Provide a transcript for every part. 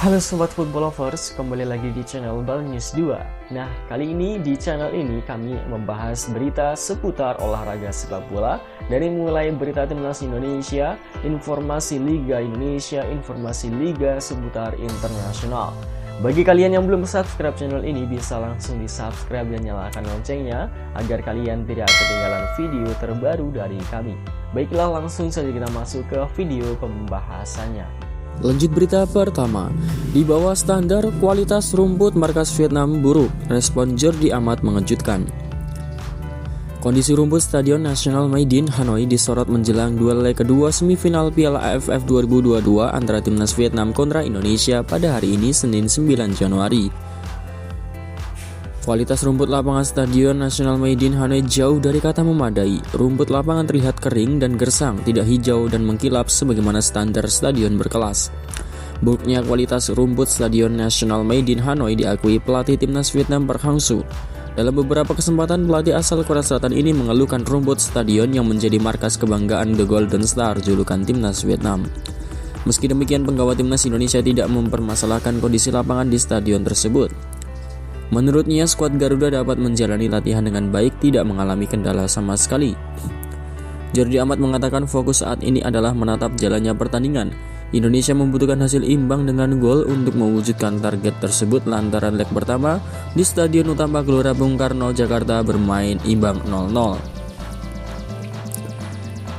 Halo Sobat Football Lovers, kembali lagi di channel Bal News 2. Nah, kali ini di channel ini kami membahas berita seputar olahraga sepak bola. Dari mulai berita timnas Indonesia, informasi Liga Indonesia, informasi Liga seputar internasional. Bagi kalian yang belum subscribe channel ini, bisa langsung di subscribe dan nyalakan loncengnya agar kalian tidak ketinggalan video terbaru dari kami. Baiklah, langsung saja kita masuk ke video pembahasannya. Lanjut berita pertama. Di bawah standar kualitas rumput markas Vietnam buruk, respon Jordi Amat mengejutkan. Kondisi rumput Stadion Nasional Mai Dinh, Hanoi disorot menjelang duel leg kedua semifinal Piala AFF 2022 antara timnas Vietnam kontra Indonesia pada hari ini Senin 9 Januari. Kualitas rumput lapangan Stadion Nasional Mai Dinh, Hanoi jauh dari kata memadai. Rumput lapangan terlihat kering dan gersang, tidak hijau dan mengkilap sebagaimana standar stadion berkelas. Buruknya kualitas rumput Stadion Nasional Mai Dinh, Hanoi diakui pelatih timnas Vietnam Park Hang-soo. Dalam beberapa kesempatan, pelatih asal Korea Selatan ini mengeluhkan rumput stadion yang menjadi markas kebanggaan The Golden Star, julukan timnas Vietnam. Meski demikian, penggawa timnas Indonesia tidak mempermasalahkan kondisi lapangan di stadion tersebut. Menurutnya, skuad Garuda dapat menjalani latihan dengan baik, tidak mengalami kendala sama sekali. Jordi Amat mengatakan fokus saat ini adalah menatap jalannya pertandingan. Indonesia membutuhkan hasil imbang dengan gol untuk mewujudkan target tersebut lantaran leg pertama di Stadion Utama Gelora Bung Karno, Jakarta bermain imbang 0-0.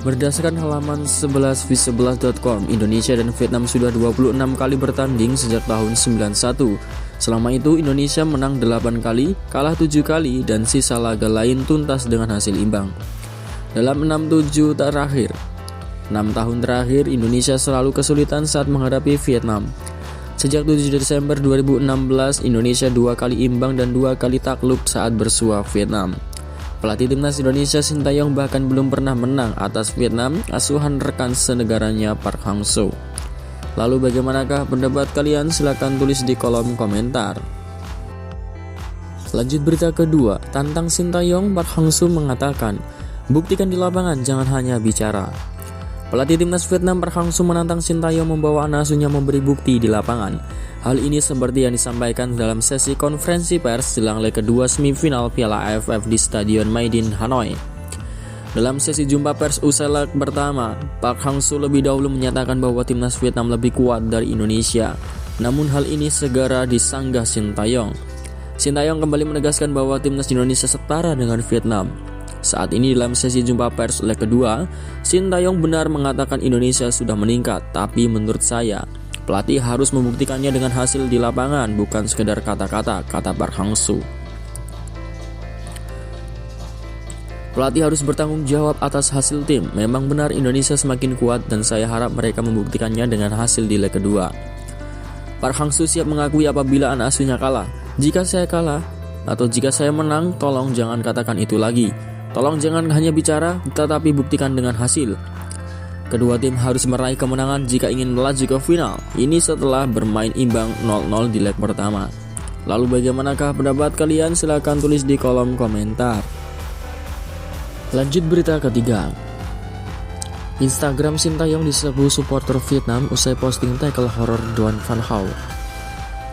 Berdasarkan halaman 11v11.com, Indonesia dan Vietnam sudah 26 kali bertanding sejak tahun 91. Selama itu Indonesia menang 8 kali, kalah 7 kali, dan sisa laga lain tuntas dengan hasil imbang. Dalam 6 tahun terakhir, Indonesia selalu kesulitan saat menghadapi Vietnam. Sejak 7 Desember 2016, Indonesia 2 kali imbang dan 2 kali takluk saat bersua Vietnam. Pelatih timnas Indonesia Sintayong bahkan belum pernah menang atas Vietnam, asuhan rekan senegaranya Park Hang-soo. Lalu bagaimanakah pendapat kalian? Silahkan tulis di kolom komentar. Lanjut berita kedua, tantang Sintayong, Park Hang-soo mengatakan, buktikan di lapangan, jangan hanya bicara. Pelatih timnas Vietnam Park Hang-soo menantang Sintayong membawa anak asuhnya memberi bukti di lapangan. Hal ini seperti yang disampaikan dalam sesi konferensi pers jelang leg kedua semifinal Piala AFF di Stadion Mai Dinh, Hanoi. Dalam sesi jumpa pers usai leg pertama, Park Hang-soo lebih dahulu menyatakan bahwa timnas Vietnam lebih kuat dari Indonesia. Namun hal ini segera disanggah Sintayong. Sintayong kembali menegaskan bahwa timnas Indonesia setara dengan Vietnam. Saat ini dalam sesi jumpa pers leg kedua, Sintayong benar mengatakan Indonesia sudah meningkat, tapi menurut saya, pelatih harus membuktikannya dengan hasil di lapangan, bukan sekedar kata-kata, kata Park Hang-soo. Pelatih harus bertanggung jawab atas hasil tim. Memang benar Indonesia semakin kuat dan saya harap mereka membuktikannya dengan hasil di leg kedua. Park Hang-soo siap mengakui apabila anak asuhnya kalah. Jika saya kalah atau jika saya menang, tolong jangan katakan itu lagi. Tolong jangan hanya bicara, tetapi buktikan dengan hasil. Kedua tim harus meraih kemenangan jika ingin melaju ke final. Ini setelah bermain imbang 0-0 di leg pertama. Lalu bagaimanakah pendapat kalian? Silahkan tulis di kolom komentar. Lanjut berita ketiga. Instagram Sintayong diserbu supporter Vietnam usai posting tackle horor Doan Van Hau.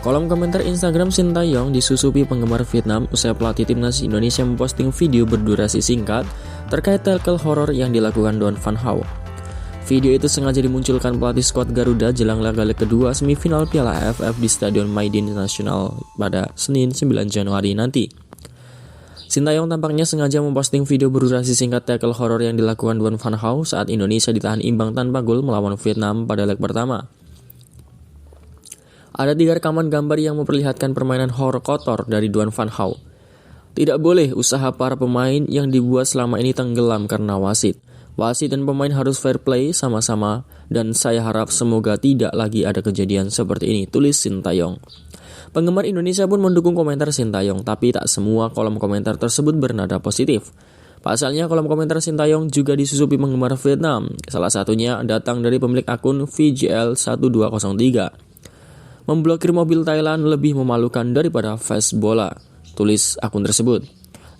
Kolom komentar Instagram Sintayong disusupi penggemar Vietnam usai pelatih timnas Indonesia memposting video berdurasi singkat terkait tackle horor yang dilakukan Doan Van Hau. Video itu sengaja dimunculkan pelatih skuad Garuda jelang laga leg kedua semifinal Piala AFF di Stadion Mai Dinh Nasional pada Senin 9 Januari nanti. Sintayong tampaknya sengaja memposting video berdurasi singkat tackle horor yang dilakukan Doan Van Hau saat Indonesia ditahan imbang tanpa gol melawan Vietnam pada leg pertama. Ada 3 rekaman gambar yang memperlihatkan permainan horor kotor dari Doan Van Hau. Tidak boleh usaha para pemain yang dibuat selama ini tenggelam karena wasit. Wasit dan pemain harus fair play sama-sama dan saya harap semoga tidak lagi ada kejadian seperti ini, tulis Sintayong. Penggemar Indonesia pun mendukung komentar Sintayong, tapi tak semua kolom komentar tersebut bernada positif. Pasalnya kolom komentar Sintayong juga disusupi penggemar Vietnam. Salah satunya datang dari pemilik akun VGL1203. Memblokir mobil Thailand lebih memalukan daripada fans bola, tulis akun tersebut.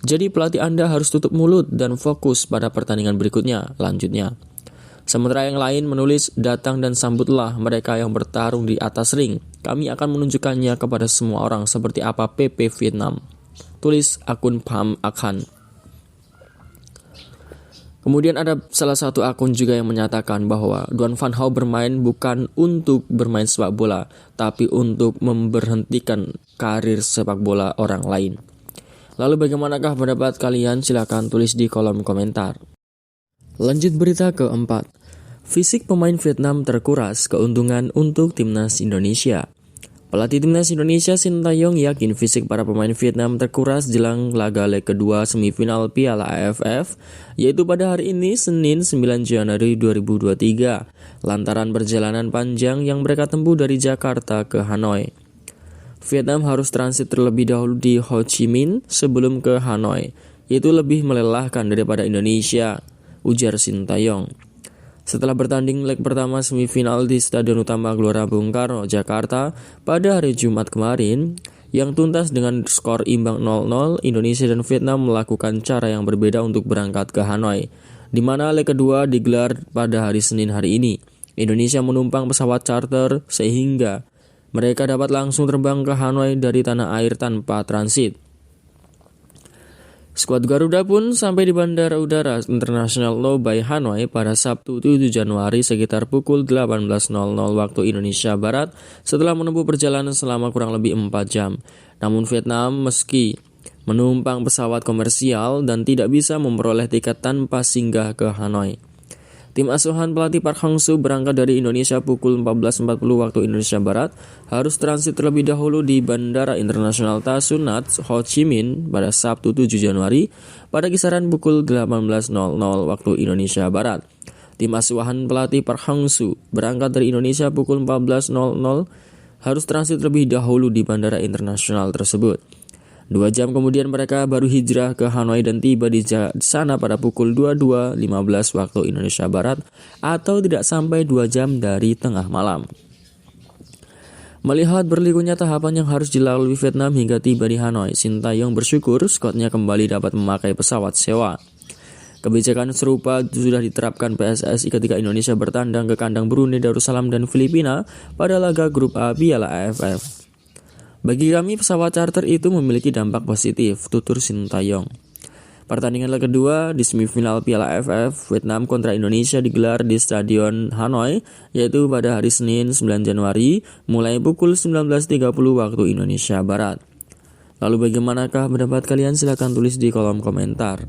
Jadi pelatih Anda harus tutup mulut dan fokus pada pertandingan berikutnya, lanjutnya. Sementara yang lain menulis, datang dan sambutlah mereka yang bertarung di atas ring. Kami akan menunjukkannya kepada semua orang seperti apa PP Vietnam. Tulis akun Pham Akhan. Kemudian ada salah satu akun juga yang menyatakan bahwa Duan Van Hao bermain bukan untuk bermain sepak bola, tapi untuk memberhentikan karir sepak bola orang lain. Lalu bagaimanakah pendapat kalian? Silakan tulis di kolom komentar. Lanjut berita keempat. Fisik pemain Vietnam terkuras, keuntungan untuk timnas Indonesia. Pelatih timnas Indonesia Sintayong yakin fisik para pemain Vietnam terkuras jelang laga leg kedua semifinal Piala AFF, yaitu pada hari ini Senin 9 Januari 2023, lantaran perjalanan panjang yang mereka tempuh dari Jakarta ke Hanoi. Vietnam harus transit terlebih dahulu di Ho Chi Minh sebelum ke Hanoi, yaitu lebih melelahkan daripada Indonesia, ujar Sintayong. Setelah bertanding leg pertama semifinal di Stadion Utama Gelora Bung Karno, Jakarta pada hari Jumat kemarin, yang tuntas dengan skor imbang 0-0, Indonesia dan Vietnam melakukan cara yang berbeda untuk berangkat ke Hanoi, di mana leg kedua digelar pada hari Senin hari ini. Indonesia menumpang pesawat charter sehingga mereka dapat langsung terbang ke Hanoi dari tanah air tanpa transit. Skuad Garuda pun sampai di Bandara Udara Internasional Lo Bai Hanoi pada Sabtu 7 Januari sekitar pukul 18.00 waktu Indonesia Barat setelah menempuh perjalanan selama kurang lebih 4 jam. Namun Vietnam meski menumpang pesawat komersial dan tidak bisa memperoleh tiket tanpa singgah ke Hanoi. Tim asuhan pelatih Park Hang-seo berangkat dari Indonesia pukul 14.40 waktu Indonesia Barat, harus transit terlebih dahulu di Bandara Internasional Tan Son Nhat, Ho Chi Minh pada Sabtu 7 Januari pada kisaran pukul 18.00 waktu Indonesia Barat. Tim asuhan pelatih Park Hang-seo berangkat dari Indonesia pukul 14.00 harus transit terlebih dahulu di Bandara Internasional tersebut. 2 jam kemudian mereka baru hijrah ke Hanoi dan tiba di sana pada pukul 22.15 waktu Indonesia Barat atau tidak sampai 2 jam dari tengah malam. Melihat berlikurnya tahapan yang harus dilalui Vietnam hingga tiba di Hanoi, Sintayong bersyukur skuadnya kembali dapat memakai pesawat sewa. Kebijakan serupa sudah diterapkan PSSI ketika Indonesia bertandang ke kandang Brunei Darussalam dan Filipina pada laga grup A Piala AFF. Bagi kami pesawat charter itu memiliki dampak positif, tutur Sintayong. Pertandingan leg kedua di semifinal Piala AFF Vietnam kontra Indonesia digelar di Stadion Hanoi, yaitu pada hari Senin 9 Januari mulai pukul 19.30 waktu Indonesia Barat. Lalu bagaimanakah pendapat kalian? Silakan tulis di kolom komentar.